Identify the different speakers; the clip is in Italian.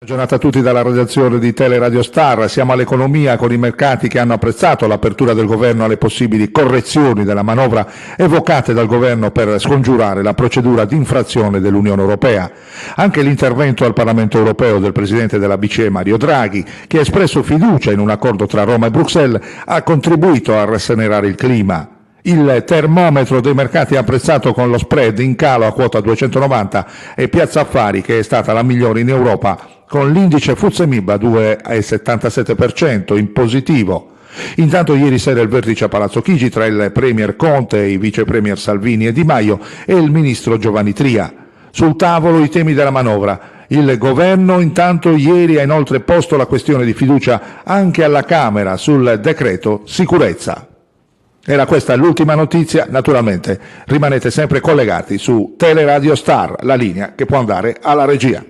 Speaker 1: Giornata a tutti dalla redazione di Teleradio Star. Siamo all'economia con i mercati che hanno apprezzato l'apertura del governo alle possibili correzioni della manovra evocate dal governo per scongiurare la procedura di infrazione dell'Unione Europea. Anche l'intervento al Parlamento Europeo del Presidente della BCE Mario Draghi, che ha espresso fiducia in un accordo tra Roma e Bruxelles, ha contribuito a rasserenare il clima. Il termometro dei mercati ha apprezzato con lo spread in calo a quota 290 e Piazza Affari, che è stata la migliore in Europa, con l'indice FTSE MIB a 2,77% in positivo. Intanto ieri sera il vertice a Palazzo Chigi tra il Premier Conte, i vice Premier Salvini e Di Maio e il Ministro Giovanni Tria. Sul tavolo i temi della manovra. Il governo intanto ieri ha inoltre posto la questione di fiducia anche alla Camera sul decreto sicurezza. Era questa l'ultima notizia, naturalmente rimanete sempre collegati su Teleradio Star, la linea che può andare alla regia.